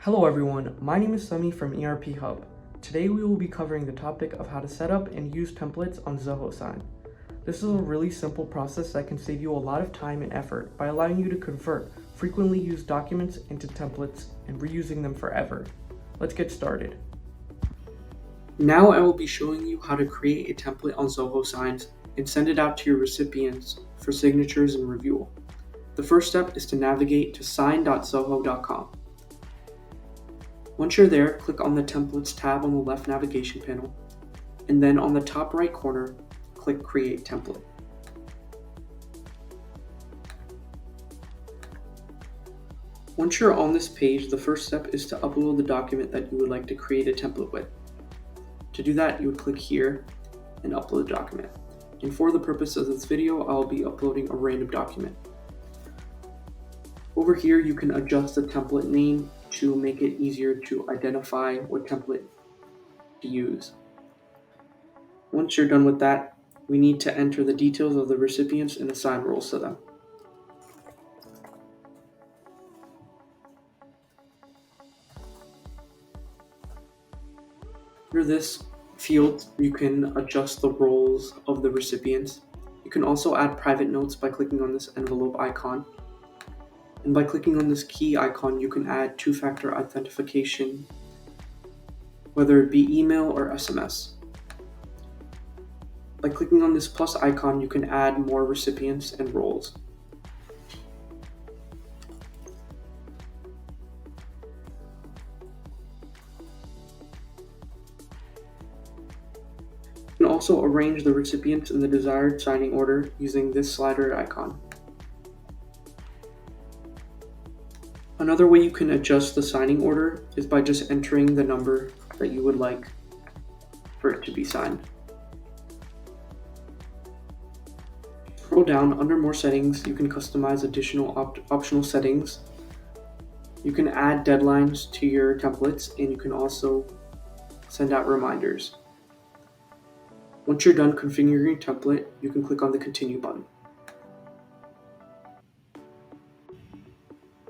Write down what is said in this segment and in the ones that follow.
Hello everyone, my name is Sami from ERP Hub. Today we will be covering the topic of how to set up and use templates on Zoho Sign. This is a really simple process that can save you a lot of time and effort by allowing you to convert frequently used documents into templates and reusing them forever. Let's get started. Now I will be showing you how to create a template on Zoho Signs and send it out to your recipients for signatures and review. The first step is to navigate to sign.zoho.com. Once you're there, click on the Templates tab on the left navigation panel, and then on the top right corner, click Create Template. Once you're on this page, the first step is to upload the document that you would like to create a template with. To do that, you would click here and upload the document. And for the purpose of this video, I'll be uploading a random document. Over here, you can adjust the template name to make it easier to identify what template to use. Once you're done with that, we need to enter the details of the recipients and assign roles to them. Through this field, you can adjust the roles of the recipients. You can also add private notes by clicking on this envelope icon. And by clicking on this key icon, you can add two-factor authentication, whether it be email or SMS. By clicking on this plus icon, you can add more recipients and roles. You can also arrange the recipients in the desired signing order using this slider icon. Another way you can adjust the signing order is by just entering the number that you would like for it to be signed. Scroll down under more settings, you can customize additional optional settings. You can add deadlines to your templates, and you can also send out reminders. Once you're done configuring your template, you can click on the continue button.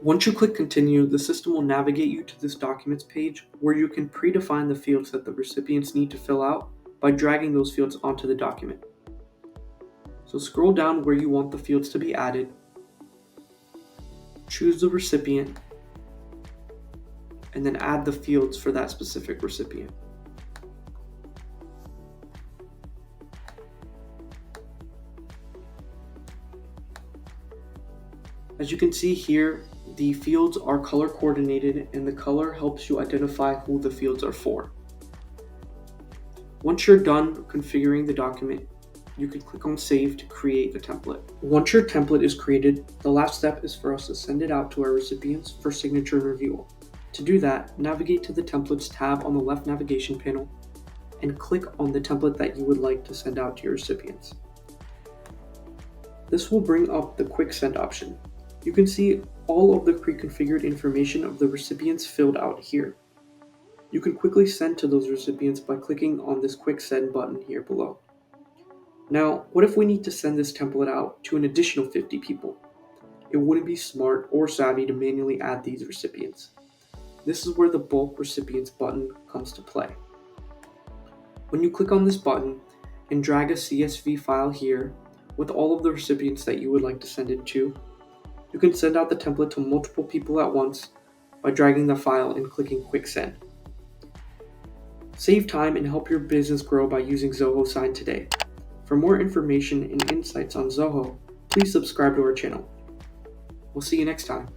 Once you click continue, the system will navigate you to this documents page where you can predefine the fields that the recipients need to fill out by dragging those fields onto the document. So scroll down where you want the fields to be added, choose the recipient, and then add the fields for that specific recipient. As you can see here, the fields are color coordinated, and the color helps you identify who the fields are for. Once you're done configuring the document, you can click on Save to create the template. Once your template is created, the last step is for us to send it out to our recipients for signature and review. To do that, navigate to the Templates tab on the left navigation panel and click on the template that you would like to send out to your recipients. This will bring up the Quick Send option. You can see all of the pre-configured information of the recipients filled out here. You can quickly send to those recipients by clicking on this Quick Send button here below. Now, what if we need to send this template out to an additional 50 people? It wouldn't be smart or savvy to manually add these recipients. This is where the Bulk Recipients button comes to play. When you click on this button and drag a CSV file here with all of the recipients that you would like to send it to, you can send out the template to multiple people at once by dragging the file and clicking Quick Send. Save time and help your business grow by using Zoho Sign today. For more information and insights on Zoho, please subscribe to our channel. We'll see you next time.